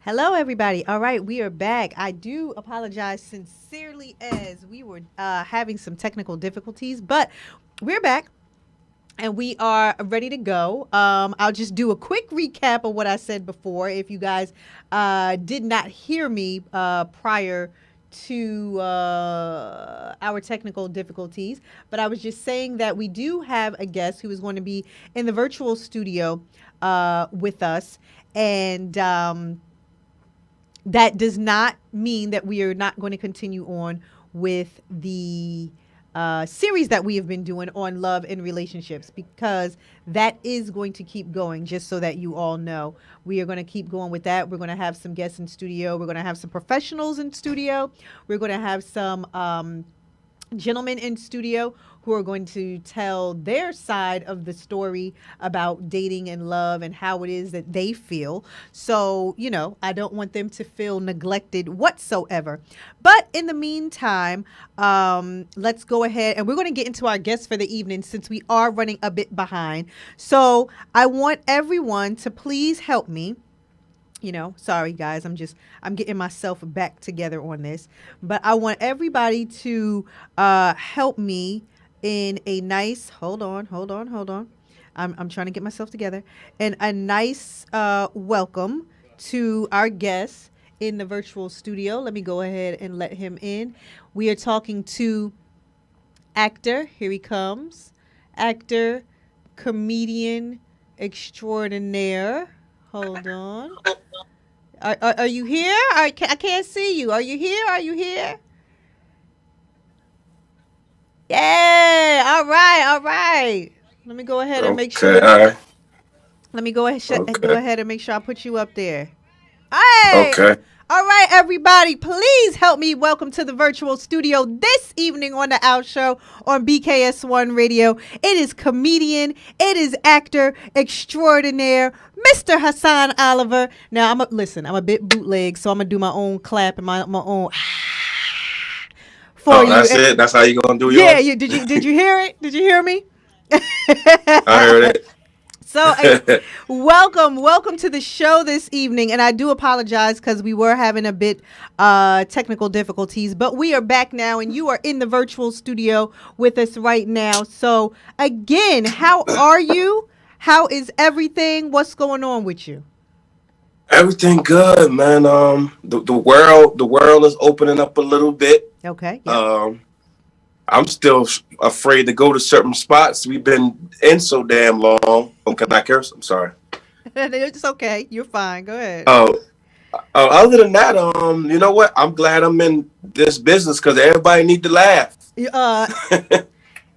Hello, everybody. All right, we are back. I do apologize sincerely as we were having some technical difficulties, but we're back and we are ready to go. I'll just do a quick recap of what I said before. If you guys did not hear me prior to our technical difficulties, but I was just saying that we do have a guest who is going to be in the virtual studio with us. And that does not mean that we are not going to continue on with the series that we have been doing on love and relationships, because that is going to keep going, just so that you all know. We are going to keep going with that. We're going to have some guests in studio. We're going to have some professionals in studio. We're going to have some gentlemen in studio who are going to tell their side of the story about dating and love and how it is that they feel. So, I don't want them to feel neglected whatsoever. But in the meantime, let's go ahead and we're going to get into our guests for the evening since we are running a bit behind. So I want everyone to please help me. Sorry guys, I'm getting myself back together on this, but I want everybody to help me in a nice, hold on. I'm trying to get myself together, and a nice welcome to our guest in the virtual studio. Let me go ahead and let him in. We are talking to actor, here he comes, actor, comedian extraordinaire. Hold on. Are you here? I can't see you. Are you here? Are you here? Yeah. All right. All right. Let me go ahead and make Okay, sure. all right. Let me go ahead. Go Okay, ahead and make sure I put you up there. Hey. okay. All right, everybody. Please help me welcome to the virtual studio this evening on the Out Show on BKS1 Radio. It is comedian. It is actor extraordinaire, Mr. Hassan Oliver. Now, listen. I'm a bit bootleg, so I'm gonna do my own clap and my own for Oh, you. that's it. That's how you gonna do Yeah, yours? you did you hear it? Did you hear me? I heard So, it. welcome to the show this evening, and I do apologize because we were having a bit technical difficulties, but we are back now, and you are in the virtual studio with us right now. So, again, how are you? How is everything? What's going on with you? Everything good, man. The world is opening up a little bit. Okay, yep. Um, I'm still afraid to go to certain spots. We've been in so damn long. Oh, can I curse? I'm sorry. It's okay. You're fine. Go ahead. Oh, other than that, you know what? I'm glad I'm in this business because everybody need to laugh. Uh,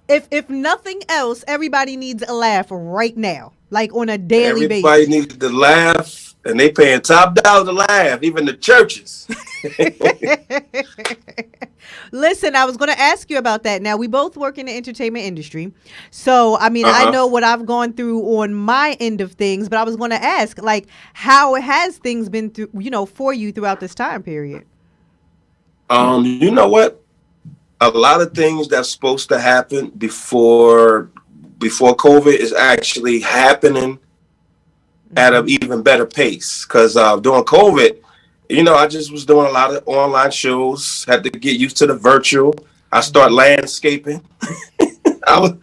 if nothing else, everybody needs a laugh right now, like on a daily Everybody basis. needs to laugh, and they paying top dollar to laugh, even the churches. Listen, I was going to ask you about that. Now, we both work in the entertainment industry. So, I mean, Uh I huh. know what I've gone through on my end of things, but I was going to ask, like, how has things been through, for you throughout this time period? You know what? A lot of things that's supposed to happen before COVID is actually happening at an Mm-hmm. even better pace. Because during COVID, I just was doing a lot of online shows. Had to get used to the virtual. I start Mm-hmm. landscaping. I was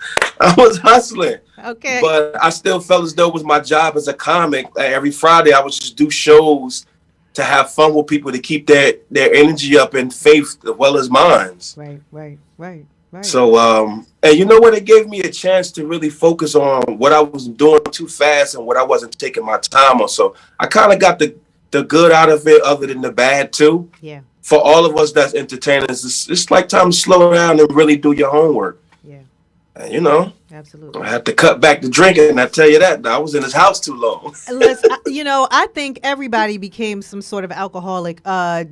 I was hustling, Okay. but I still felt as though it was my job as a comic. Like every Friday, I would just do shows to have fun with people to keep their energy up and faith as well as mine. Right. So, and you know what? It gave me a chance to really focus on what I was doing too fast and what I wasn't taking my time on. So I kind of got the good out of it, other than the bad too. Yeah. For all of us that's entertainers, it's like time to slow down and really do your homework. Yeah. And, I Absolutely. had to cut back the drinking. And I tell you that, I was in his house too long. I think everybody became some sort of alcoholic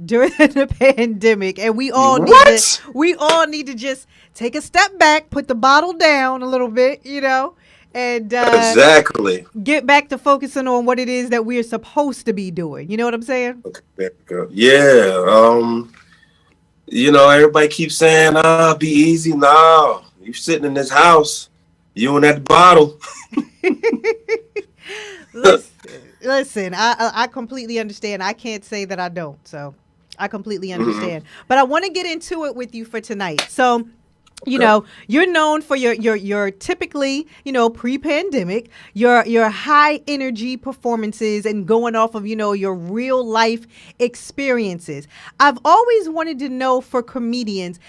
during the pandemic, and What? we all need to just take a step back, put the bottle down a little bit, and Exactly. get back to focusing on what it is that we're supposed to be doing. You know what I'm saying? Yeah. Everybody keeps saying, be easy. No, you sitting in this house, you and that bottle. Listen. Listen, I completely understand. I can't say that I don't. So I completely understand. Mm-hmm. But I want to get into it with you for tonight. So, Okay. you're known for your typically, pre-pandemic, your high energy performances and going off of, your real life experiences. I've always wanted to know for comedians,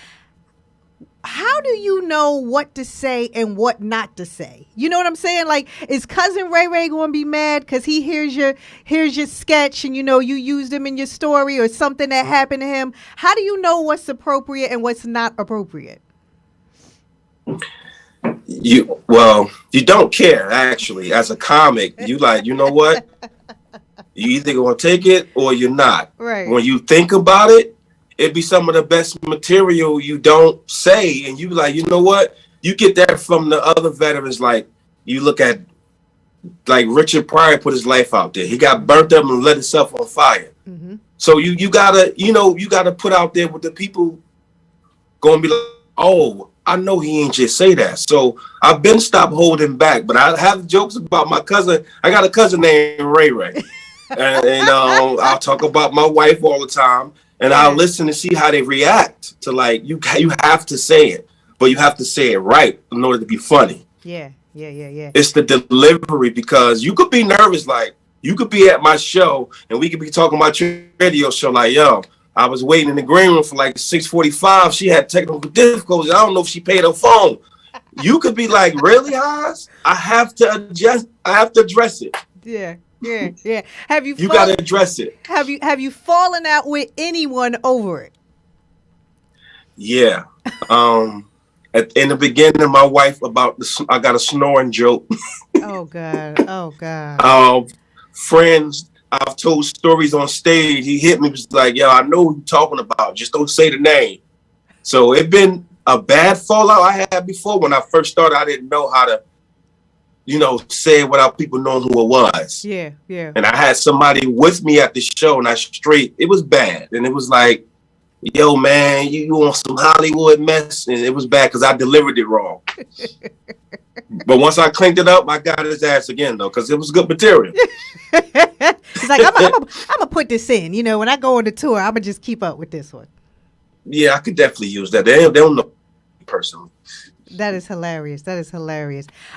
how do you know what to say and what not to say? You know what I'm saying? Like, is cousin Ray Ray going to be mad because he hears your sketch and you used him in your story or something that happened to him? How do you know what's appropriate and what's not appropriate? You don't care actually. As a comic, you like, you know what? You either gonna take it or you're not. Right. When you think about it, it'd be some of the best material you don't say, and you be like, you know what? You get that from the other veterans. Like, you look at, like, Richard Pryor put his life out there. He got burnt up and lit himself on fire. Mm-hmm. So you gotta put out there with the people gonna be like, oh, I know he ain't just say that. So I've been stopped holding back, but I have jokes about my cousin. I got a cousin named Ray Ray. and I'll talk about my wife all the time, and I'll listen to see how they react to, like, you have to say it, but you have to say it right in order to be funny. Yeah. It's the delivery, because you could be nervous, like, you could be at my show and we could be talking about your radio show, like, yo, I was waiting in the green room for like 6:45. She had technical difficulties. I don't know if she paid her phone. You could be like, really, Haas? I have to address it. Yeah. Have you? You got to address it. Have you fallen out with anyone over it? Yeah. In the beginning, my wife I got a snoring joke. Oh God. Friends, I've told stories on stage. He hit me, was like, yo, I know who you're talking about. Just don't say the name. So it been a bad fallout I had before. When I first started, I didn't know how to, say it without people knowing who it was. Yeah. And I had somebody with me at the show, and it was bad. And it was like, yo, man, you want some Hollywood mess? And it was bad because I delivered it wrong. But once I cleaned it up, I got his ass again, though, because it was good material. It's like, I'm gonna put this in. When I go on the tour, I'm gonna just keep up with this one. Yeah, I could definitely use that. They don't know me personally. That is hilarious.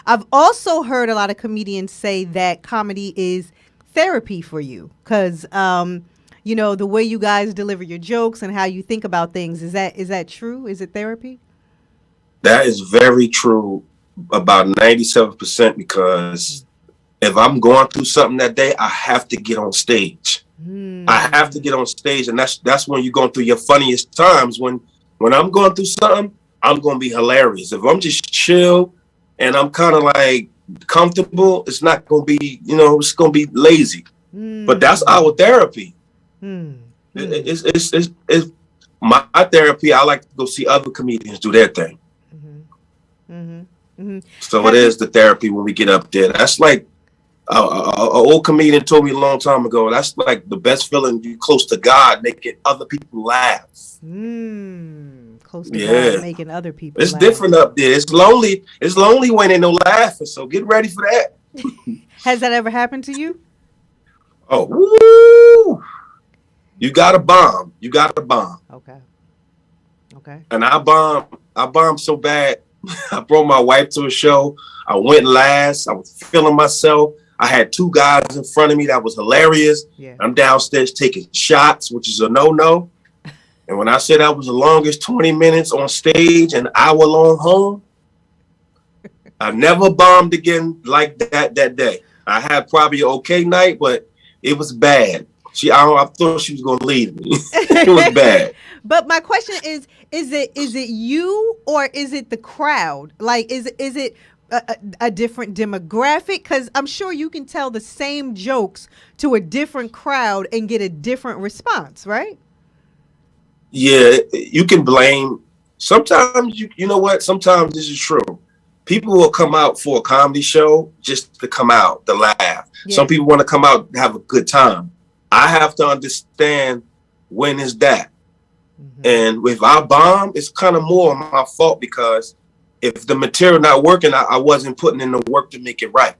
I've also heard a lot of comedians say that comedy is therapy for you because, the way you guys deliver your jokes and how you think about things. Is that true? Is it therapy? That is very true, about 97%, because if I'm going through something that day, I have to get on stage. I have to get on stage, and that's when you're going through your funniest times. When I'm going through something, I'm going to be hilarious. If I'm just chill and I'm kind of like comfortable, it's not going to be, it's going to be lazy. But that's our therapy. It's my therapy. I like to go see other comedians do their thing. So it is the therapy when we get up there. That's like an old comedian told me a long time ago. That's like the best feeling. You close to God, making other people laugh. Close to God, making other people It's laugh. different up there. It's lonely. It's lonely when ain't no laughing. So get ready for that. Has that ever happened to you? Oh, woo! You got to bomb. Okay. And I bombed so bad. I brought my wife to a show. I went last. I was feeling myself. I had two guys in front of me that was hilarious. Yeah. I'm downstairs taking shots, which is a no-no. And when I said I was the longest 20 minutes on stage, an hour long home, I never bombed again like that day. I had probably an okay night, but it was bad. I thought she was going to leave me. It was bad. But my question is it you or is it the crowd? Like, is it a different demographic? Because I'm sure you can tell the same jokes to a different crowd and get a different response, right? Yeah, you can blame. Sometimes, you know what? Sometimes this is true. People will come out for a comedy show just to come out, to laugh. Yeah. Some people want to come out and have a good time. I have to understand when is that. And if I bomb, it's kind of more my fault, because if the material not working, I wasn't putting in the work to make it right.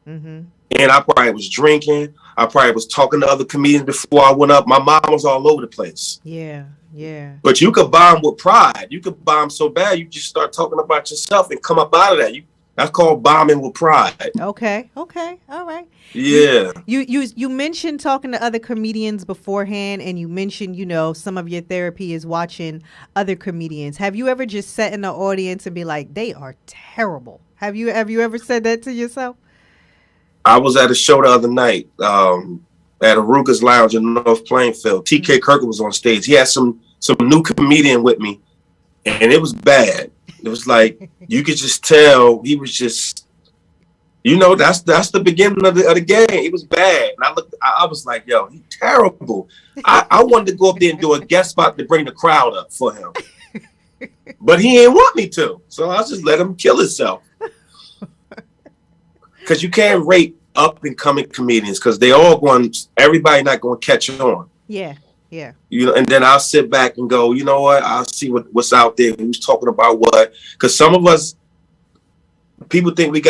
Mm-hmm. And I probably was drinking. I probably was talking to other comedians before I went up. My mom was all over the place. Yeah. Yeah. But you could bomb with pride. You could bomb so bad you just start talking about yourself and come up out of that. That's called bombing with pride. Okay. Okay. All right. You Yeah. you mentioned talking to other comedians beforehand, and you mentioned, some of your therapy is watching other comedians. Have you ever just sat in the audience and be like, they are terrible? Have you ever said that to yourself? I was at a show the other night at Aruga's Lounge in North Plainfield. TK Kirker was on stage. He had some new comedian with me, and it was bad. It was like you could just tell he was just, that's the beginning of the game. It was bad. And I was like, yo, he's terrible. I wanted to go up there and do a guest spot to bring the crowd up for him, but he didn't want me to, so I just let him kill himself. Because you can't rate up and coming comedians because everybody not going to catch on. Yeah. Yeah. And then I'll sit back and go, you know what? I'll see what's out there. Who's talking about what? Because some of us, people think we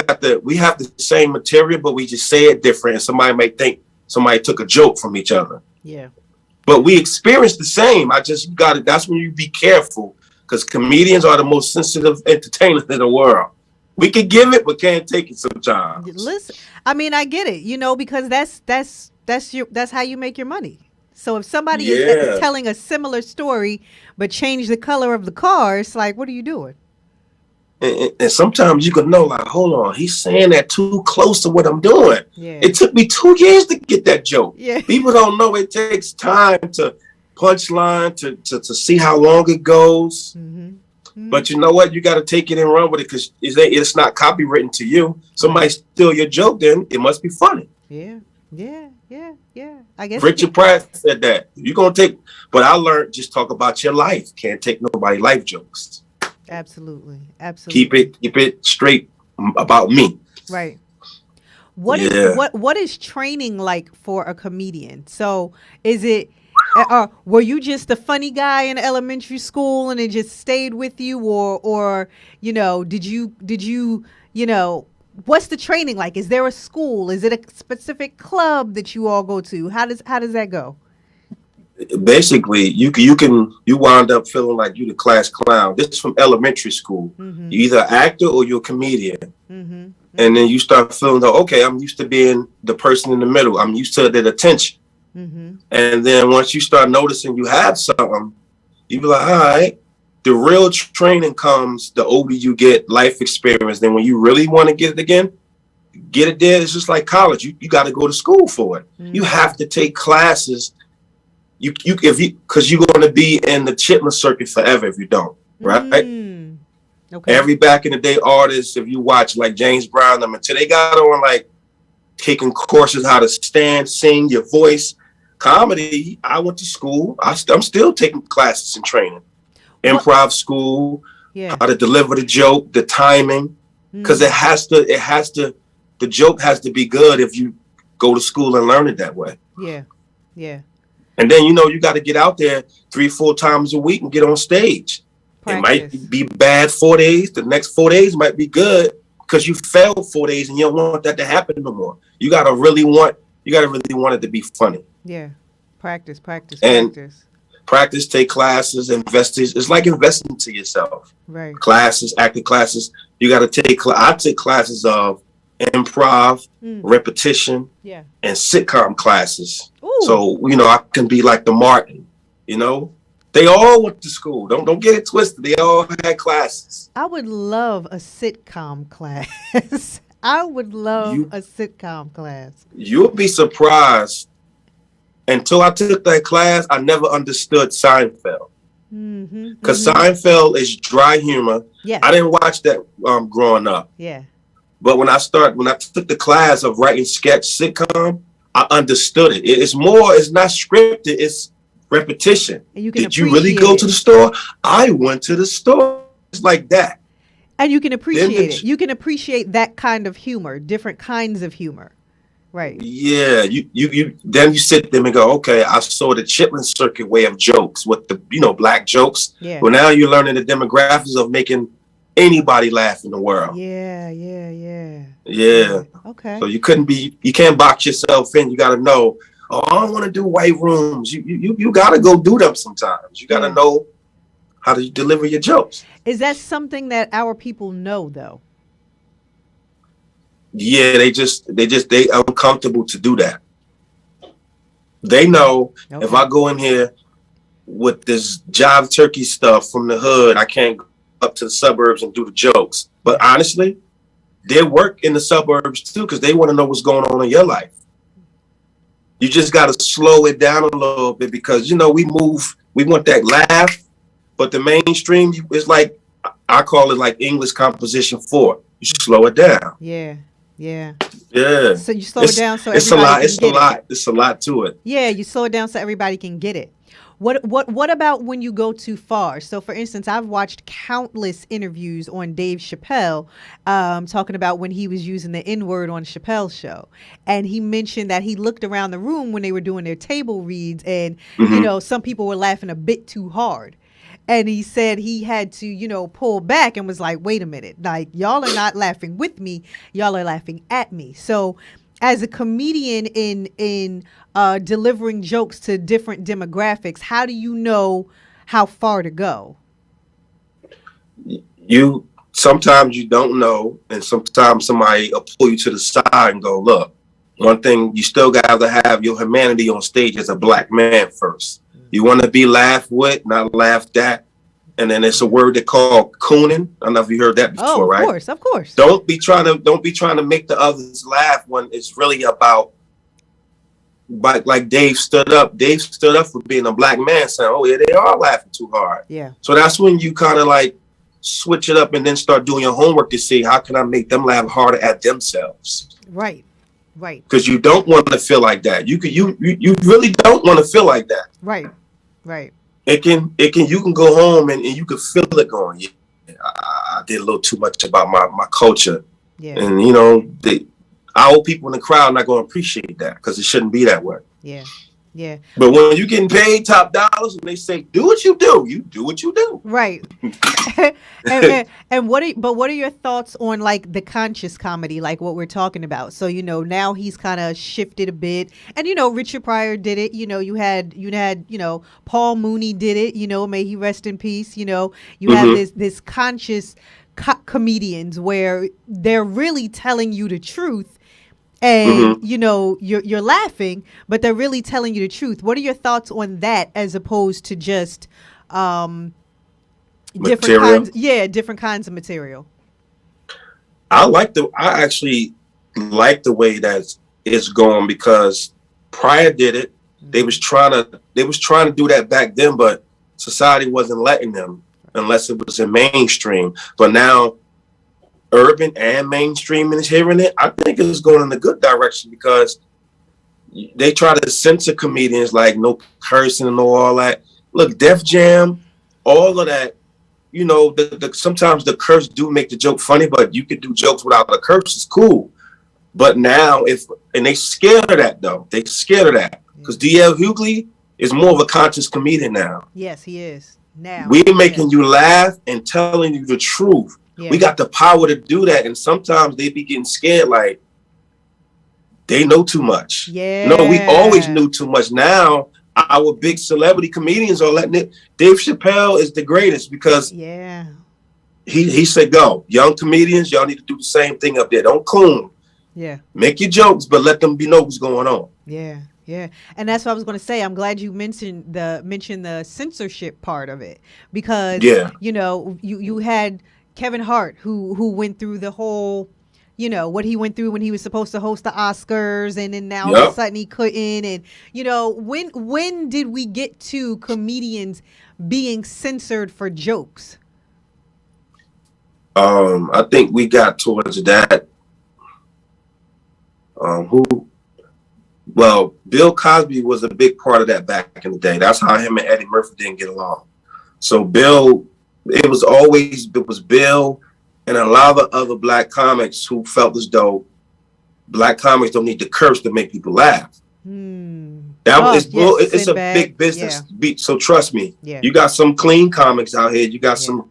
have the same material, but we just say it different. And somebody might think somebody took a joke from each other. Yeah. But we experience the same. That's when you be careful because comedians are the most sensitive entertainers in the world. We can give it, but can't take it sometimes. Listen, I mean, I get it, because that's how you make your money. So if somebody is telling a similar story but change the color of the car, it's like, what are you doing? And sometimes you can know, like, hold on, he's saying that too close to what I'm doing. Yeah. It took me 2 years to get that joke. Yeah. People don't know it takes time to punchline, to see how long it goes. Mm-hmm. Mm-hmm. But you know what? You got to take it and run with it because it's not copywritten to you. Somebody steal your joke, then it must be funny. Yeah. Yeah. Yeah. Yeah. I guess Richard Pratt said that. You're going to take, but I learned just talk about your life. Can't take nobody life jokes. Absolutely. Absolutely. Keep it straight about me. Right. What is training like for a comedian? So is it, were you just a funny guy in elementary school and it just stayed with you, or did you what's the training like? Is there a school? Is it a specific club that you all go to? How does that go? Basically, you wind up feeling like you the class clown. This is from elementary school. Mm-hmm. You're either an actor or you're a comedian. Mm-hmm. Mm-hmm. And then you start feeling that, okay, I'm used to being the person in the middle. I'm used to that attention. Mm-hmm. And then once you start noticing you have something, you be like, all right. The real training comes the older you get, life experience. Then when you really want to get it again, get it there. It's just like college. You got to go to school for it. Mm-hmm. You have to take classes. Because you're going to be in the chitlin circuit forever if you don't, right? Mm-hmm. Okay. Every back in the day artists, if you watch like James Brown, until they got on like taking courses how to stand, sing, your voice, comedy. I went to school. I'm still taking classes and training. Improv school, how to deliver the joke, the timing, because the joke has to be good if you go to school and learn it that way. Yeah, yeah. And then you got to get out there 3-4 times a week and get on stage. Practice. It might be bad 4 days. The next 4 days might be good because you failed 4 days and you don't want that to happen no more. You gotta really want it to be funny. Yeah, practice. Practice, take classes, invest. It's like investing into yourself. Right. Classes, acting classes. You got to take. I take classes of improv, repetition, and sitcom classes. Ooh. So I can be like the Martin. They all went to school. Don't get it twisted. They all had classes. I would love a sitcom class. I would love a sitcom class. You'll be surprised. Until I took that class, I never understood Seinfeld. Because Seinfeld is dry humor. Yeah. I didn't watch that growing up. Yeah. But when I took the class of writing sketch sitcom, I understood it. It's not scripted, it's repetition. Did you really go to the store? I went to the store. It's like that. And you can appreciate it. You can appreciate that kind of humor, different kinds of humor. Right. Yeah, you then you sit there and go, okay, I saw the chitlin circuit way of jokes with the black jokes. Yeah. Well, now you're learning the demographics of making anybody laugh in the world. Yeah. Yeah. Okay. you can't box yourself in. You got to know, oh, I don't want to do white rooms. You got to go do them sometimes. You got to know how to deliver your jokes. Is that something that our people know though? Yeah, they uncomfortable to do that. They know if I go in here with this jive turkey stuff from the hood, I can't go up to the suburbs and do the jokes. But honestly, they work in the suburbs too because they want to know what's going on in your life. You just got to slow it down a little bit because, we want that laugh, but the mainstream is like, I call it like English composition 4. You slow it down. Yeah. Yeah. Yeah. So you slow it down so it's everybody can get it. It's a lot to it. Yeah, you slow it down so everybody can get it. What about when you go too far? So, for instance, I've watched countless interviews on Dave Chappelle talking about when he was using the N-word on Chappelle's show. And he mentioned that he looked around the room when they were doing their table reads and, some people were laughing a bit too hard. And he said he had to, pull back and was like, wait a minute, like y'all are not laughing with me. Y'all are laughing at me. So as a comedian in delivering jokes to different demographics, how do you know how far to go? Sometimes you don't know. And sometimes somebody will pull you to the side and go, look, one thing you still got to have your humanity on stage as a black man first. You want to be laughed with, not laughed at. And then it's a word they call cooning. I don't know if you heard that before, right? Of course. Don't be trying to make the others laugh when it's really about, like Dave stood up. Dave stood up for being a black man, saying, "Oh yeah, they are laughing too hard." Yeah. So that's when you kind of like switch it up and then start doing your homework to see how can I make them laugh harder at themselves. Right. Because you don't want to feel like that. You really don't want to feel like that. Right. You can go home and you can feel it going. Yeah, I did a little too much about my culture. Yeah. And our people in the crowd are not going to appreciate that because it shouldn't be that way. Yeah. But when you're getting paid top dollars and they say, do what you do, you do what you do. Right. and what are your thoughts on like the conscious comedy, like what we're talking about? So, now he's kind of shifted a bit and, Richard Pryor did it. You had, Paul Mooney did it, may he rest in peace. You have this conscious comedians where they're really telling you the truth. And, you're laughing, but they're really telling you the truth. What are your thoughts on that as opposed to just different kinds of material? I actually like the way that it's going because Pryor did it. They was trying to do that back then, but society wasn't letting them unless it was in mainstream. But now urban and mainstream is hearing it. I think it's going in a good direction because they try to censor comedians like no cursing and all that. Look, Def Jam, all of that, sometimes the curse do make the joke funny, but you can do jokes without the curse. It's cool. But now and they scared of that though. They scared of that because D.L. Hughley is more of a conscious comedian now. Yes, he is. Now we're making you laugh and telling you the truth. Yeah. We got the power to do that. And sometimes they be getting scared like they know too much. Yeah. No, we always knew too much. Now, our big celebrity comedians are letting it. Dave Chappelle is the greatest because he said, go. Young comedians, y'all need to do the same thing up there. Don't coon. Yeah. Make your jokes, but let them know what's going on. Yeah. And that's what I was going to say. I'm glad you mentioned the censorship part of it because, you had Kevin Hart, who went through the whole, what he went through when he was supposed to host the Oscars, and then now all of a sudden he couldn't. And when did we get to comedians being censored for jokes? I think we got towards that. Bill Cosby was a big part of that back in the day. That's how him and Eddie Murphy didn't get along. So Bill. It was Bill and a lot of other black comics who felt as though black comics don't need to curse to make people laugh. It's a big business. Yeah. So trust me, you got some clean comics out here. You got some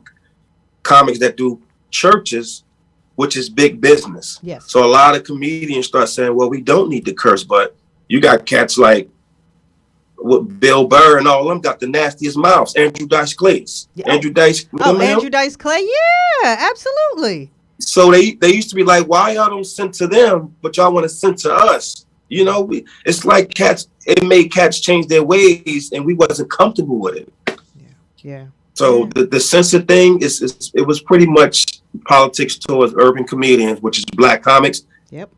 comics that do churches which is big business. Yes. So a lot of comedians start saying, well, we don't need to curse, but you got cats like with Bill Burr and all of them got the nastiest mouths. Andrew Dice Clay. Yeah. Andrew Dice. Andrew Dice Clay. Yeah, absolutely. So they used to be like, why y'all don't send to them, but y'all want to send to us? You know, it's like cats. It made cats change their ways, and we wasn't comfortable with it. Yeah. So the censor thing it was pretty much politics towards urban comedians, which is black comics. Yep.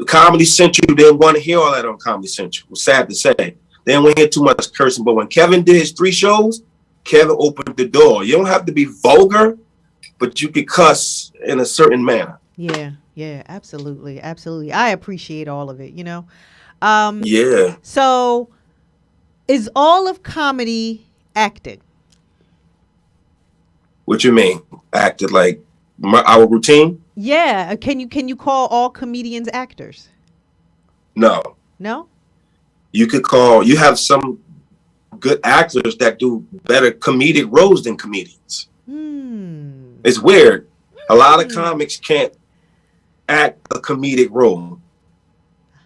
Comedy Central didn't want to hear all that on Comedy Central. It was sad to say. They didn't want to hear too much cursing. But when Kevin did his 3 shows, Kevin opened the door. You don't have to be vulgar, but you could cuss in a certain manner. Yeah, absolutely. I appreciate all of it, Yeah. So is all of comedy acted? What you mean? Acted like our routine? Yeah. Can you call all comedians actors? No. No? You have some good actors that do better comedic roles than comedians. It's weird. A lot of comics can't act a comedic role.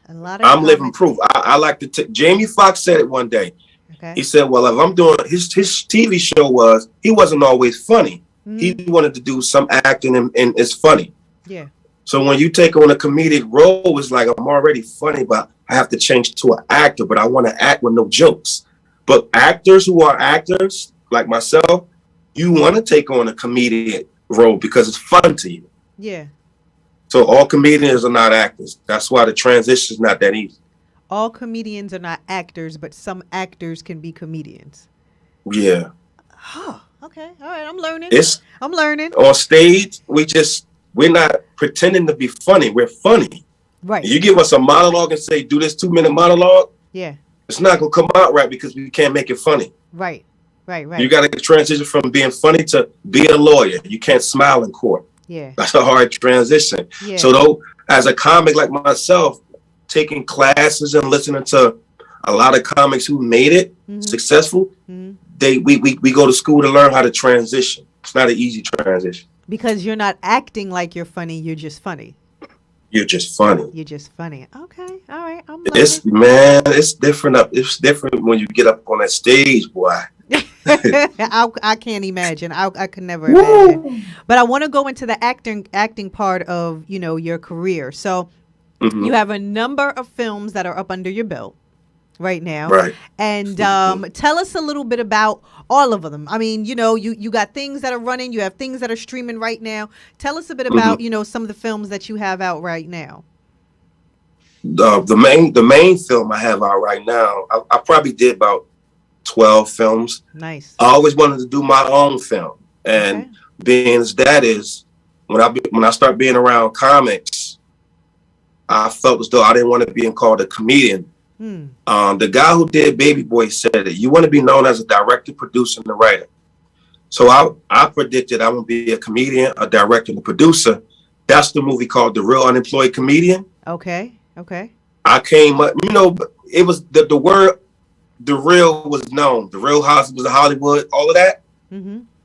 I'm living proof. I like to Jamie Foxx said it one day. Okay. He said, well, if I'm doing his TV show he wasn't always funny. He wanted to do some acting and it's funny. Yeah. So when you take on a comedic role, it's like I'm already funny, but I have to change to an actor, but I want to act with no jokes. But actors who are actors, like myself, you want to take on a comedic role because it's fun to you. Yeah. So all comedians are not actors. That's why the transition is not that easy. All comedians are not actors, but some actors can be comedians. Yeah. Oh, okay. All right. I'm learning. I'm learning. On stage, we're not pretending to be funny. We're funny. Right. You give us a monologue and say, do this 2-minute monologue. Yeah. It's not going to come out right because we can't make it funny. Right. You got to transition from being funny to be a lawyer. You can't smile in court. Yeah. That's a hard transition. Yeah. So though, as a comic like myself, taking classes and listening to a lot of comics who made it successful, we go to school to learn how to transition. It's not an easy transition. Because you're not acting like you're funny. You're just funny. You're just funny. Okay. All right. I'm learning. It's different. It's different when you get up on that stage, boy. I can't imagine. I could never imagine. But I want to go into the acting part of, your career. So you have a number of films that are up under your belt right now. Right. And tell us a little bit about all of them. I mean, you got things that are running, you have things that are streaming right now. Tell us a bit about, some of the films that you have out right now. The main film I have out right now, I probably did about 12 films. Nice. I always wanted to do my own film. And being as that is, when I start being around comics, I felt as though I didn't want to be called a comedian. The guy who did Baby Boy said that you want to be known as a director, producer, and a writer. So I predicted I would be a comedian, a director, and a producer. That's the movie called The Real Unemployed Comedian. Okay. I came up, it was the word, the real was known. The Real House was Hollywood, all of that.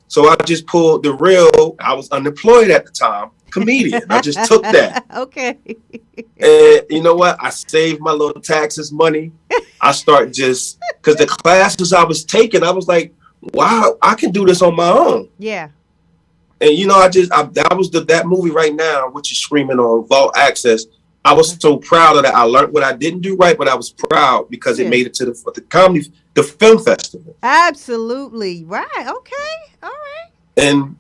So I just pulled the real. I was unemployed at the time. Comedian. I just took that. Okay. And you know what? I saved my little taxes money. I start because the classes I was taking, I was like, wow, I can do this on my own. Yeah. And that movie right now, which is streaming on Vault Access. I was so proud of that. I learned what I didn't do right, but I was proud because it made it to the film festival. Absolutely. Right. Okay. All right. And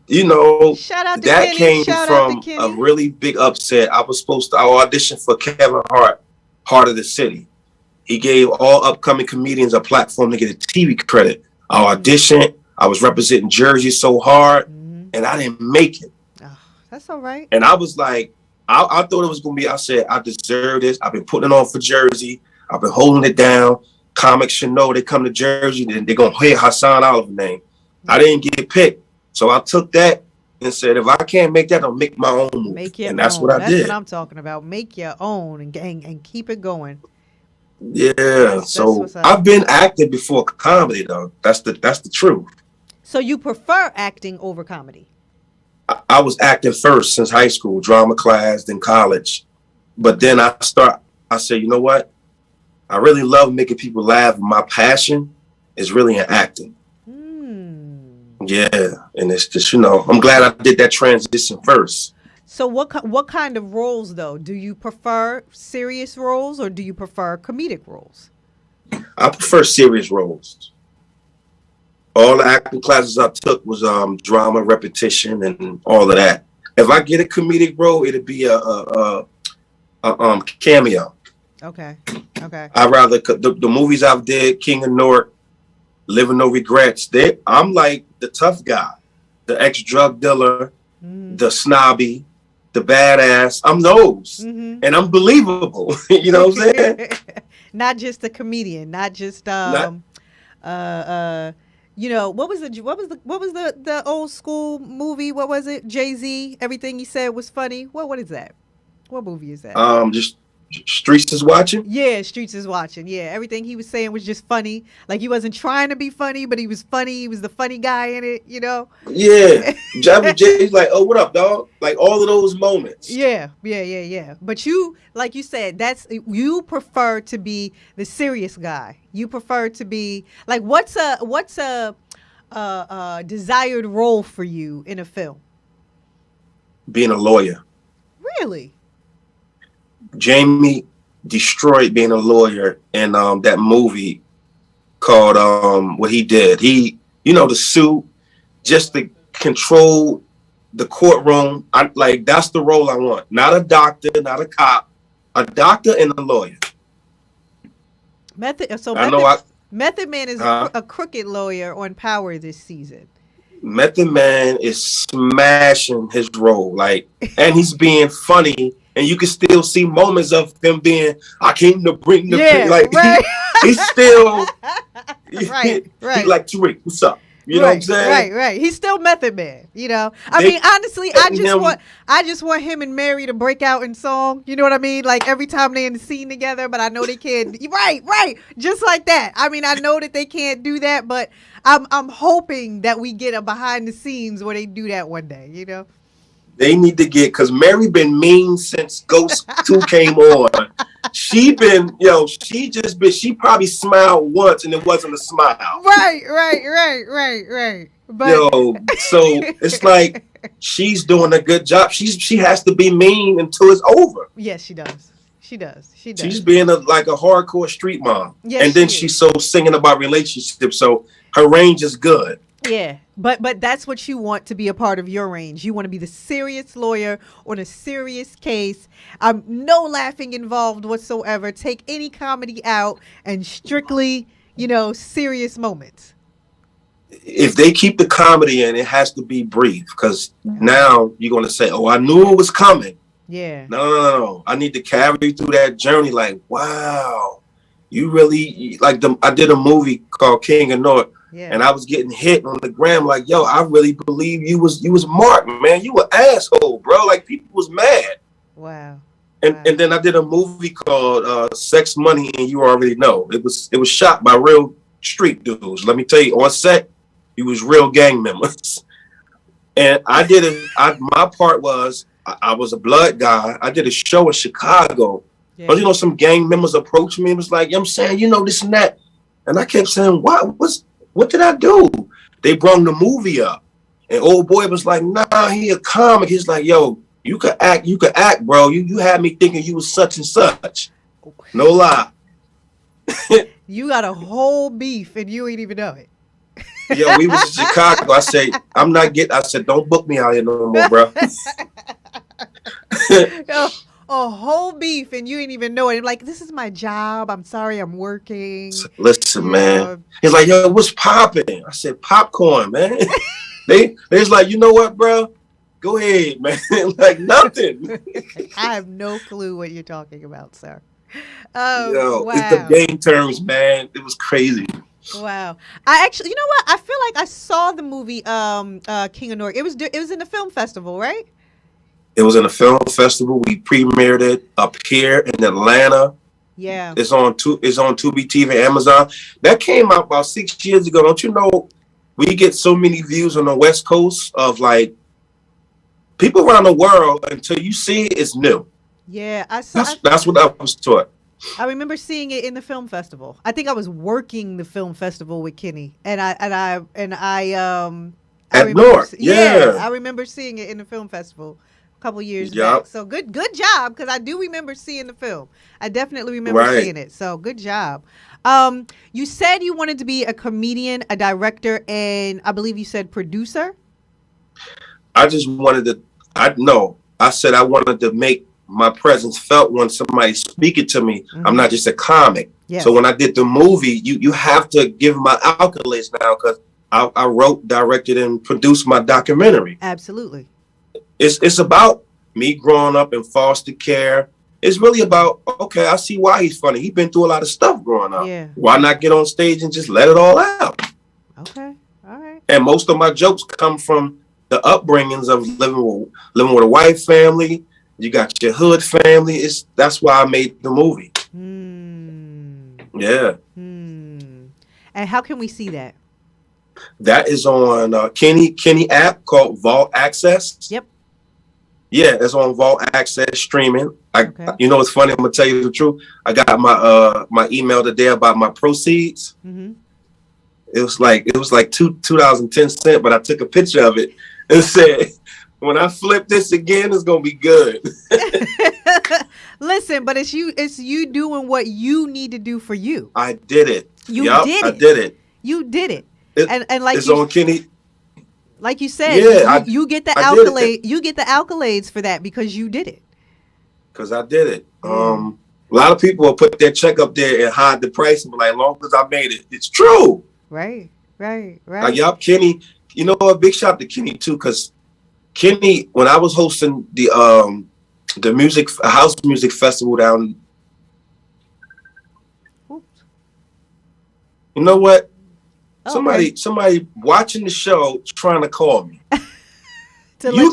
shout out to that Kenny. came Shout from a really big upset. I auditioned for Kevin Hart, Heart of the City. He gave all upcoming comedians a platform to get a TV credit. I auditioned. I was representing Jersey so hard, and I didn't make it. Oh, that's all right. And I was like, I thought it was going to be, I said, I deserve this. I've been putting it on for Jersey. I've been holding it down. Comics should know they come to Jersey, then they're going to hear Hassan Oliver's name. I didn't get picked. So I took that and said, if I can't make that, I'll make my own movie. And that's what I did. That's what I'm talking about. Make your own and keep it going. Yeah. So I've been acting before comedy, though. That's the truth. So you prefer acting over comedy? I was acting first since high school, drama class, then college. But then I said, you know what? I really love making people laugh. My passion is really in acting. Yeah. And it's just, I'm glad I did that transition first. So what kind of roles though? Do you prefer serious roles or do you prefer comedic roles? I prefer serious roles. All the acting classes I took was drama, repetition, and all of that. If I get a comedic role, it'd be a cameo. Okay. I rather the movies I've did, King of Newark, Living No Regrets. I'm like the tough guy, the ex-drug dealer, the snobby, the badass. I'm those, and I'm believable. You know what I'm saying? Not just a comedian, not just what was the old school movie? What was it? Jay-Z. Everything he said was funny. What is that? What movie is that? Just Streets is Watching. Yeah, Streets is Watching. Yeah, everything he was saying was just funny. Like he wasn't trying to be funny, but he was funny. He was the funny guy in it. Yeah, Jay's like, oh, what up, dog? Like all of those moments. Yeah. But you, like you said, you prefer to be the serious guy. You prefer to be like, what's a desired role for you in a film? Being a lawyer. Really? Jamie destroyed being a lawyer in that movie called what he did. He, the suit, just to control the courtroom. That's the role I want. Not a doctor, not a cop, a doctor and a lawyer. Method Man is a crooked lawyer on Power this season. Method Man is smashing his role, and he's being funny. And you can still see moments of him being, I came to bring the right. he's still right. He's like, Tariq, what's up? You know what I'm saying? Right. He's still Method Man. I mean, honestly, I just want him and Mary to break out in song. You know what I mean? Like every time they're in the scene together, but I know they can't. Right. Just like that. I mean, I know that they can't do that, but I'm hoping that we get a behind the scenes where they do that one day. They need to because Mary been mean since Ghost 2 came on. She probably smiled once and it wasn't a smile. Right. But so it's like she's doing a good job. She has to be mean until it's over. Yes, she does. She's being a hardcore street mom. Yes, and then she's so singing about relationships. So her range is good. Yeah, but that's what you want to be a part of your range. You want to be the serious lawyer on a serious case. No laughing involved whatsoever. Take any comedy out and strictly, serious moments. If they keep the comedy in, it has to be brief because now you're going to say, oh, I knew it was coming. Yeah. No. I need to carry you through that journey. Like, wow, you really I did a movie called King of Newark. Yeah. And I was getting hit on the gram like, yo, I really believe you was Mark, man. You an asshole, bro. Like people was mad. Wow. And then I did a movie called Sex, Money, and You Already Know. It was shot by real street dudes. Let me tell you, on set, it was real gang members. And I did it. My part was I was a blood guy. I did a show in Chicago. Yeah. But some gang members approached me and was like, I'm saying, this and that. And I kept saying, what did I do? They brought the movie up. And old boy was like, nah, he a comic. He's like, yo, you could act, bro. You had me thinking you was such and such. No lie. You got a whole beef and you ain't even know it. Yo, we was in Chicago. I said, don't book me out here no more, bro. A whole beef and you ain't even know it. I'm like, this is my job. I'm sorry, I'm working. Listen, man. He's like, yo, what's popping? I said, popcorn, man. they was like, you know what, bro? Go ahead, man. Like nothing. I have no clue what you're talking about, sir. Yo, wow. It's the game terms, man. It was crazy. Wow. I actually, you know what? I feel like I saw the movie King of Newark. It was in the film festival, right? It was in a film festival. We premiered it up here in Atlanta. Yeah. It's on Tubi TV, Amazon. That came out about 6 years ago. Don't you know we get so many views on the West Coast of people around the world, until you see it, it's new. Yeah, That's what I was taught. I remember seeing it in the film festival. I think I was working the film festival with Kenny, I At remember, North, yeah, yeah. I remember seeing it in the film festival a couple years back. Yup. So good job, because I do remember seeing the film. I definitely remember Right. seeing it. So good job. You said you wanted to be a comedian, a director, and I believe you said producer. I just wanted to, I no, I said I wanted to make my presence felt when somebody's speaking to me. I'm not just a comic. Yes. So when I did the movie, you have to give my accolades now, because I wrote, directed, and produced my documentary. Absolutely. It's about me growing up in foster care. It's really about, okay, I see why he's funny. He's been through a lot of stuff growing up. Yeah. Why not get on stage and just let it all out? Okay. All right. And most of my jokes come from the upbringings of living with a white family. You got your hood family. That's why I made the movie. Yeah. And how can we see that? That is on Kenny app called Vault Access. Yep. Yeah, it's on Vault Access streaming. Okay. You know, it's funny. I'm gonna tell you the truth. I got my email today about my proceeds. It was like $2.10, but I took a picture of it and said, when I flip this again, it's gonna be good. Listen, but it's you doing what you need to do for you. I did it. You Yup, did it. I did it. You did it. And like it's on Kenny. Like you said, Yeah, you get the I did it. accolade. You get the accolades for that because you did it. Because I did it. A lot of people will put their check up there and hide the price and be like, as long as I made it, it's true. Right. Like, yup, Kenny. You know what? Big shout out to Kenny too, because Kenny, when I was hosting the house music festival down, Oops. you know what? Okay. Somebody watching the show trying to call me. You You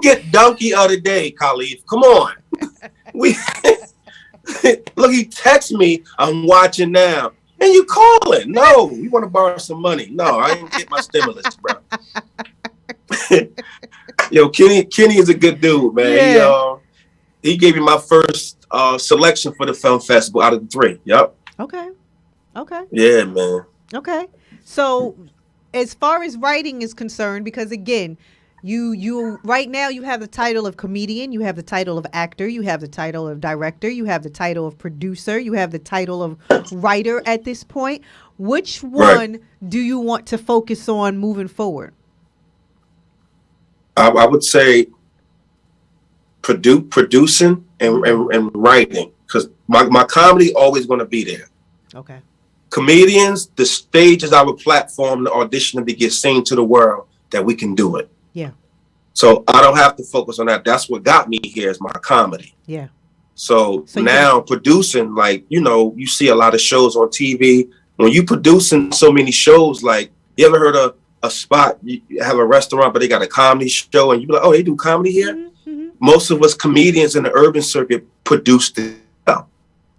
get donkey of the day, Khalif. Come on. Look, he text me, I'm watching now. And you calling. No, you want to borrow some money. No, I didn't get my stimulus, bro. Yo, Kenny is a good dude, man. Yeah. He gave me my first selection for the film festival out of the 3. Yep. Okay. Yeah, man. Okay. So as far as writing is concerned, because again, you right now you have the title of comedian, you have the title of actor, you have the title of director, you have the title of producer, you have the title of writer at this point. Which one do you want to focus on moving forward? I would say producing and writing, because my comedy always going to be there. Okay. Comedians, the stage is our platform to audition to get seen to the world that we can do it. Yeah. So I don't have to focus on that. That's what got me here is my comedy. Yeah. So now producing, like, you see a lot of shows on TV. When you producing so many shows, like, you ever heard of a spot, you have a restaurant, but they got a comedy show, and you be like, oh, they do comedy here? Mm-hmm. Most of us comedians in the urban circuit produce it.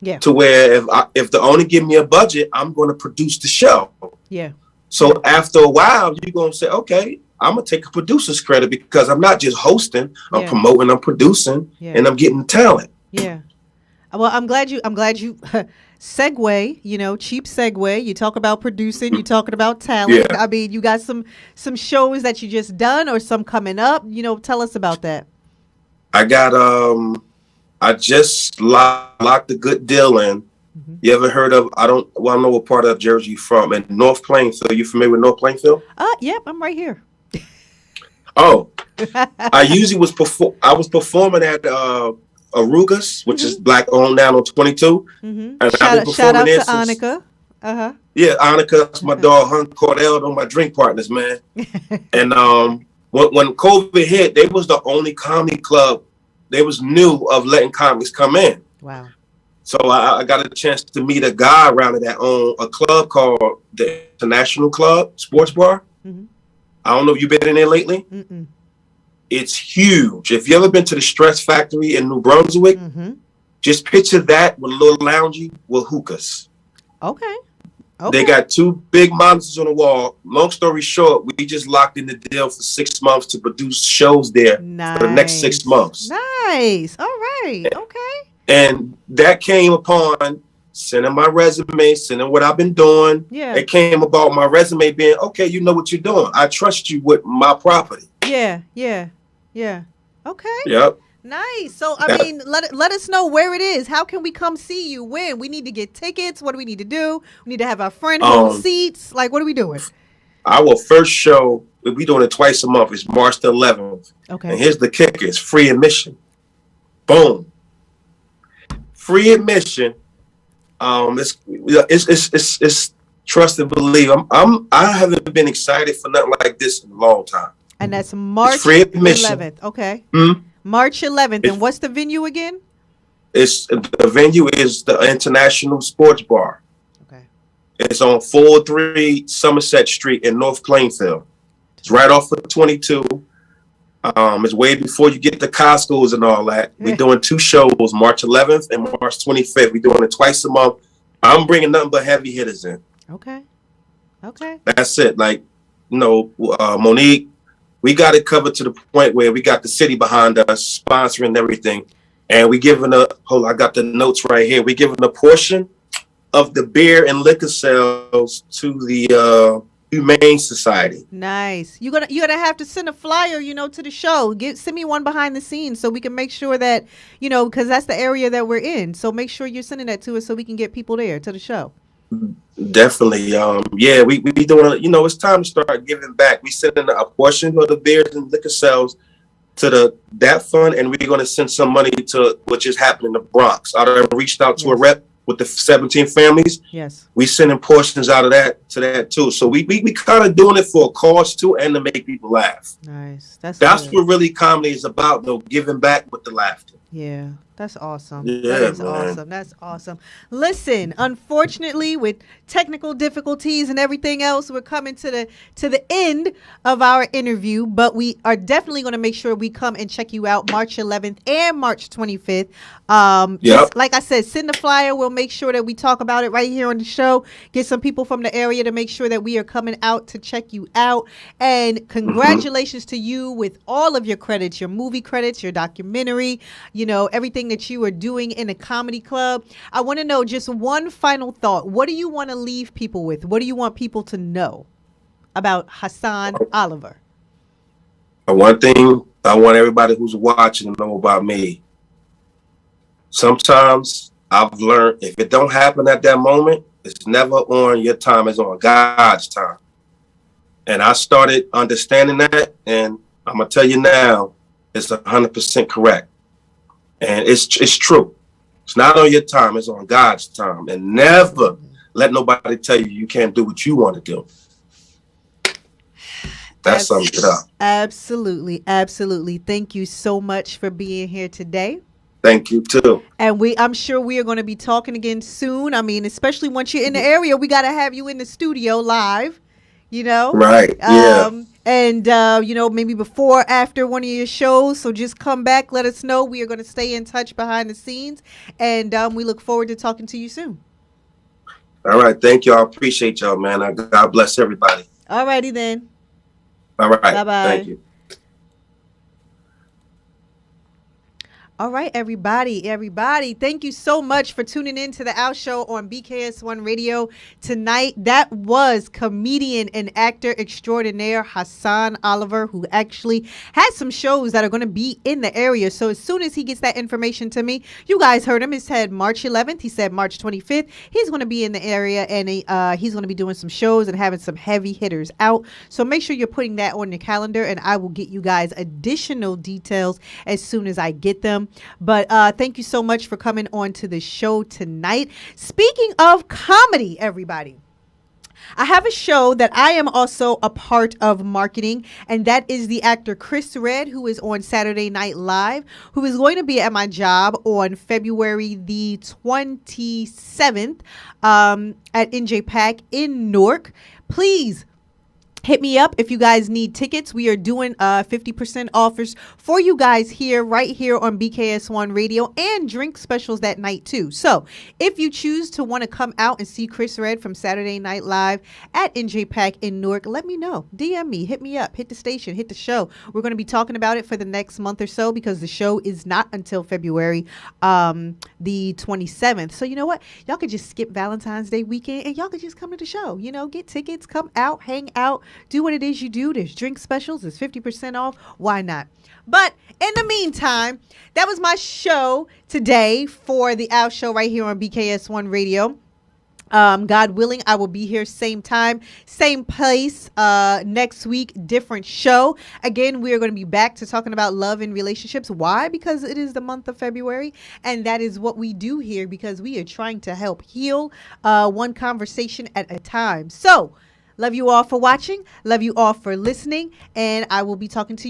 Yeah. To where if the owner give me a budget, I'm going to produce the show. Yeah. So after a while, you're going to say, okay, I'm going to take a producer's credit, because I'm not just hosting, I'm promoting, I'm producing, and I'm getting talent. Yeah. Well, I'm glad you segue, cheap segue. You talk about producing, you talking about talent. Yeah. I mean, you got some shows that you just done or some coming up. Tell us about that. I got I just locked a good deal in. Mm-hmm. You ever heard of, I don't know what part of Jersey you're from, in North Plainfield. You familiar with North Plainfield? Yep, I'm right here. Oh, I was performing at Arugas, which is black owned down on 22. Mm-hmm. And shout out to Annika. Uh-huh. Yeah, Annika, that's my dog, Hunt Cordell, on my drink partners, man. And when COVID hit, they was the only comedy club. They was new of letting comics come in. Wow. So I got a chance to meet a guy around that owned a club called the International Club Sports Bar. Mm-hmm. I don't know if you've been in there lately. Mm-mm. It's huge. If you ever been to the Stress Factory in New Brunswick, just picture that with a little loungy with hookahs. Okay. They got 2 big monitors on the wall. Long story short, we just locked in the deal for 6 months to produce shows there for the next 6 months. Nice. All right. Okay. And that came upon sending my resume, sending what I've been doing. Yeah. It came about my resume being, okay, you know what you're doing. I trust you with my property. Yeah. Okay. Yep. Nice. So, I mean, let us know where it is. How can we come see you? When? We need to get tickets. What do we need to do? We need to have our friend hold seats. Like, what are we doing? Our first show, we'll be doing it twice a month. It's March the 11th. Okay. And here's the kicker. It's free admission. Boom. Free admission. It's trust and believe. I haven't been excited for nothing like this in a long time. And that's March 11th. Okay. March 11th. And what's the venue again? The venue is the International Sports Bar. Okay. It's on 403 Somerset Street in North Plainfield. It's right off of 22. It's way before you get to Costco's and all that. We're doing 2 shows, March 11th and March 25th. We're doing it twice a month. I'm bringing nothing but heavy hitters in. Okay. That's it. Like, Monique, we got it covered to the point where we got the city behind us, sponsoring everything. And we giving I got the notes right here. We giving a portion of the beer and liquor sales to the Humane Society. Nice. You're gonna have to send a flyer, to the show. Send me one behind the scenes so we can make sure that, because that's the area that we're in. So make sure you're sending that to us so we can get people there to the show. Definitely. We be doing, it's time to start giving back. We sending a portion of the beers and liquor sales to that fund, and we're going to send some money to what just happened in the Bronx. I reached out to a rep with the 17 families. Yes. We sending portions out of that to that too. So we kind of doing it for a cause too, and to make people laugh. Nice. That's what really comedy is about, though, giving back with the laughter. Yeah. That's awesome. Yeah, that is awesome. That's awesome. Listen, unfortunately, with technical difficulties and everything else, we're coming to the end of our interview, but we are definitely going to make sure we come and check you out March 11th and March 25th. Just, like I said, send the flyer. We'll make sure that we talk about it right here on the show. Get some people from the area to make sure that we are coming out to check you out. And congratulations to you with all of your credits, your movie credits, your documentary, everything that you are doing in a comedy club. I want to know just one final thought. What do you want to leave people with? What do you want people to know about Hassan Oliver? One thing I want everybody who's watching to know about me. Sometimes I've learned if it don't happen at that moment, it's never on your time, it's on God's time. And I started understanding that, and I'm going to tell you now, it's 100% correct. And it's true. It's not on your time. It's on God's time. And never let nobody tell you you can't do what you want to do. That sums it up. Absolutely. Absolutely. Thank you so much for being here today. Thank you, too. And I'm sure we are going to be talking again soon. I mean, especially once you're in the area, we got to have you in the studio live, Right. Yeah. And, maybe before or after one of your shows. So just come back. Let us know. We are going to stay in touch behind the scenes. And we look forward to talking to you soon. All right. Thank you. I appreciate y'all, man. God bless everybody. All righty then. All right. Bye-bye. Thank you. All right, everybody. Thank you so much for tuning in to the Out Show on BKS1 Radio tonight. That was comedian and actor extraordinaire Hassan Oliver, who actually has some shows that are going to be in the area. So as soon as he gets that information to me, you guys heard him. He said March 11th. He said March 25th. He's going to be in the area, and he's going to be doing some shows and having some heavy hitters out. So make sure you're putting that on your calendar, and I will get you guys additional details as soon as I get them. But thank you so much for coming on to the show tonight. Speaking of comedy, everybody, I have a show that I am also a part of marketing, and that is the actor Chris Redd, who is on Saturday Night Live, who is going to be at my job on February the 27th at NJ Pack in Newark. Please Hit me up if you guys need tickets. We are doing 50% offers for you guys here, right here on BKS1 Radio, and drink specials that night too. So if you choose to want to come out and see Chris Red from Saturday Night Live at NJ Pack in Newark, let me know. DM me, hit me up, hit the station, hit the show. We're going to be talking about it for the next month or so because the show is not until February the 27th. So you know what? Y'all could just skip Valentine's Day weekend and y'all could just come to the show. You know, get tickets, come out, hang out, do what it is you do. There's drink specials. There's 50% off. Why not? But in the meantime, that was my show today for the Out Show right here on BKS1 Radio. God willing, I will be here same time, same place next week, different show. Again, we are going to be back to talking about love and relationships. Why? Because it is the month of February, and that is what we do here because we are trying to help heal one conversation at a time. So, love you all for watching. Love you all for listening, and I will be talking to you